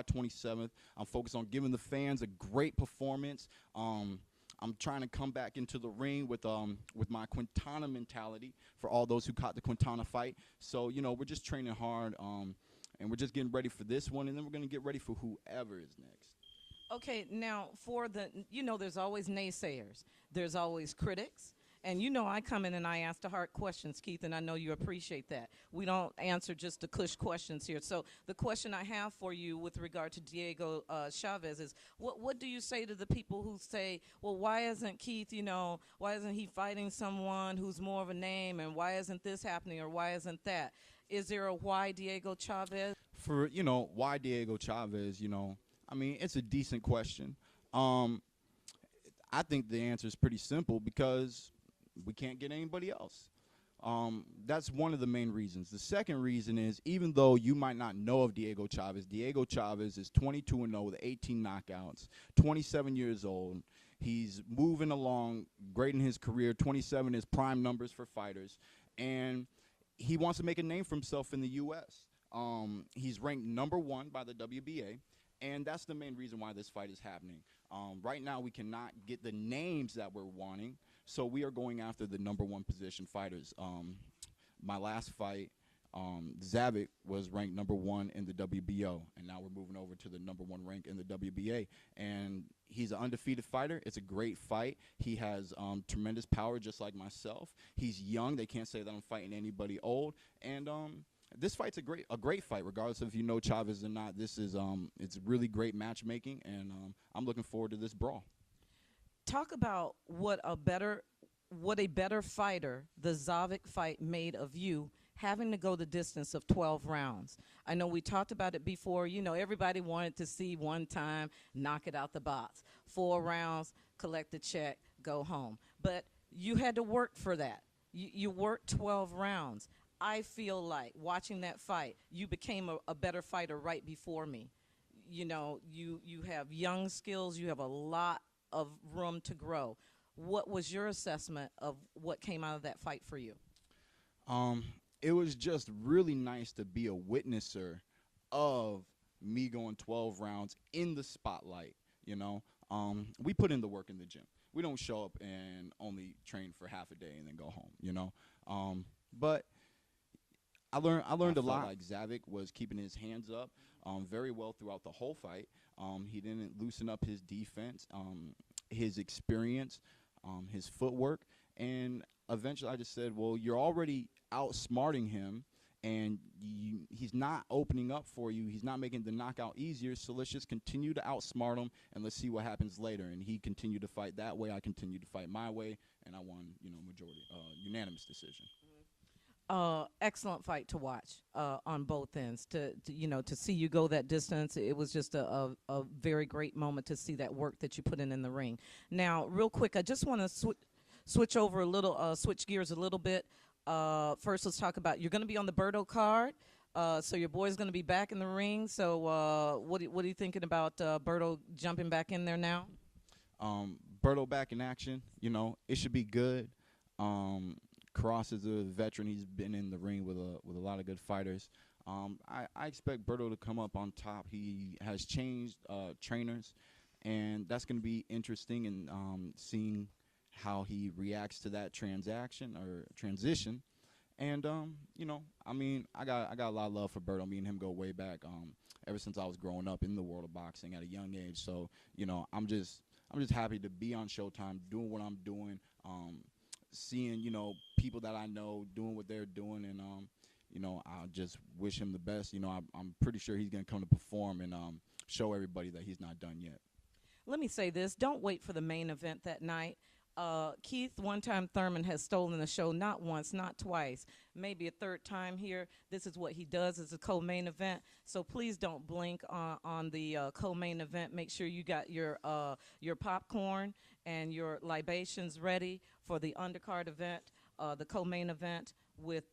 July 27th. I'm focused on giving the fans a great performance. I'm trying to come back into the ring with my Quintana mentality for all those who caught the Quintana fight. So, you know, we're just training hard, and we're just getting ready for this one, and then we're going to get ready for whoever is next. Okay, now for the, there's always naysayers. There's always critics. And I come in and I ask the hard questions, Keith, and I know you appreciate that. We don't answer just the cush questions here. So the question I have for you with regard to Diego Chaves is, what do you say to the people who say, well, why isn't Keith, why isn't he fighting someone who's more of a name, and why isn't this happening, or why isn't that? Is there a why Diego Chaves? For, why Diego Chaves, I mean, it's a decent question. I think the answer is pretty simple, because we can't get anybody else. That's one of the main reasons. The second reason is, even though you might not know of Diego Chaves is 22-0 with 18 knockouts, 27 years old. He's moving along great in his career. 27 is prime numbers for fighters. And he wants to make a name for himself in the U.S. He's ranked #1 by the WBA. And that's the main reason why this fight is happening. Right now, we cannot get the names that we're wanting, so we are going after the #1 position fighters. My last fight, Zavik was ranked #1 in the WBO, and now we're moving over to the #1 rank in the WBA. And he's an undefeated fighter. It's a great fight. He has tremendous power, just like myself. He's young. They can't say that I'm fighting anybody old. And this fight's a great fight, regardless of if you know Chaves or not. This is it's really great matchmaking, and I'm looking forward to this brawl. Talk about what a better fighter the Zavik fight made of you, having to go the distance of 12 rounds. I know we talked about it before. Everybody wanted to see one time, knock it out the box. 4 rounds, collect the check, go home. But you had to work for that. You worked 12 rounds. I feel like watching that fight, you became a better fighter right before me. You have young skills. You have a lot of room to grow. What was your assessment of what came out of that fight for you? It was just really nice to be a witnesser of me going 12 rounds in the spotlight. We put in the work in the gym. We don't show up and only train for half a day and then go home. But I learned a lot. Like Zavik was keeping his hands up very well throughout the whole fight. He didn't loosen up his defense, his experience, his footwork. And eventually I just said, well, you're already outsmarting him, and he's not opening up for you. He's not making the knockout easier, so let's just continue to outsmart him, and let's see what happens later. And he continued to fight that way. I continued to fight my way, and I won, unanimous decision. Excellent fight to watch on both ends. To see you go that distance, it was just a very great moment to see that work that you put in the ring. Now, real quick, I just want to switch over a little, switch gears a little bit. First, let's talk about, you're going to be on the Berto card. So your boy's going to be back in the ring. So what are you thinking about Berto jumping back in there now? Berto back in action. It should be good. Karass is a veteran. He's been in the ring with a lot of good fighters. I expect Berto to come up on top. He has changed trainers, and that's going to be interesting, and seeing how he reacts to that transition. And I got a lot of love for Berto. Me and him go way back. Ever since I was growing up in the world of boxing at a young age. So I'm just happy to be on Showtime, doing what I'm doing. Seeing, people that I know doing what they're doing, and, I just wish him the best. I'm pretty sure he's going to come to perform and show everybody that he's not done yet. Let me say this. Don't wait for the main event that night. Keith, one time Thurman, has stolen the show, not once, not twice, maybe a third time here. This is what he does as a co-main event. So please don't blink on the co-main event. Make sure you got your popcorn and your libations ready for the undercard event, the co-main event with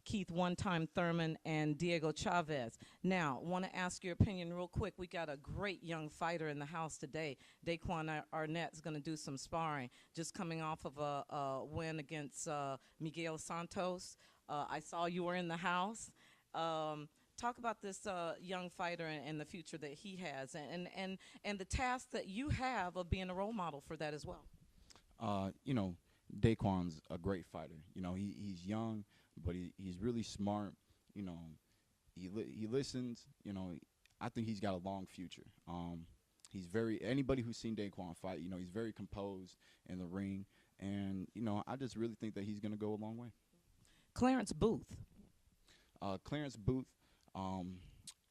Keith one-time Thurman and Diego Chaves. Now, want to ask your opinion real quick. We got a great young fighter in the house today. Daquan Arnett's going to do some sparring, just coming off of a win against Miguel Santos. I saw you were in the house. Talk about this young fighter and the future that he has, and the task that you have of being a role model for that as well. You know, Daquan's a great fighter. You know, he's young, but he's really smart. You know, he listens. You know, I think he's got a long future. He's very anybody who's seen Daquan fight. You know, he's very composed in the ring, and you know, I just really think that he's gonna go a long way. Clarence Booth. Clarence Booth,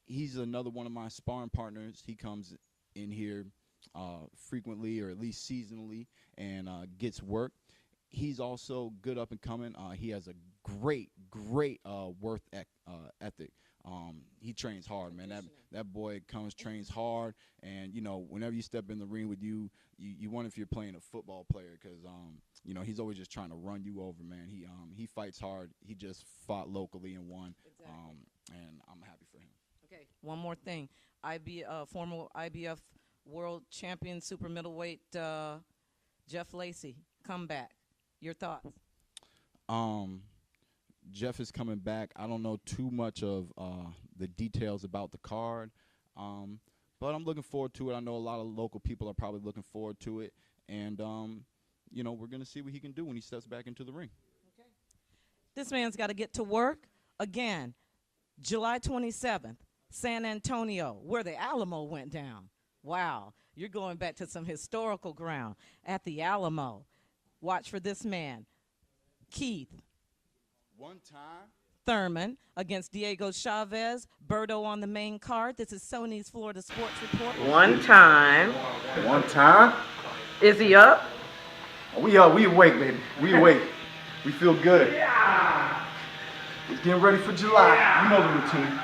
he's another one of my sparring partners. He comes in here frequently, or at least seasonally, and gets work. He's also good up and coming. He has a great ethic. He trains hard, man. That boy trains hard, and you know, whenever you step in the ring with you wonder if you're playing a football player, because you know, he's always just trying to run you over, man. He fights hard. He just fought locally and won, and I'm happy for him. Okay, one more thing. Former IBF world champion super middleweight Jeff Lacey, comeback. Your thoughts? Jeff is coming back. I don't know too much of the details about the card, but I'm looking forward to it. I know a lot of local people are probably looking forward to it, and you know, we're gonna see what he can do when he steps back into the ring. Okay. This man's got to get to work again. July 27th, San Antonio, where the Alamo went down. Wow, you're going back to some historical ground at the Alamo. Watch for this man, Keith. One time. Thurman against Diego Chaves. Berto on the main card. This is Sonee's Florida Sports Report. One time. One time. Is he up? We up. We awake, baby. We awake. We feel good. Yeah. Just getting ready for July. You know the routine.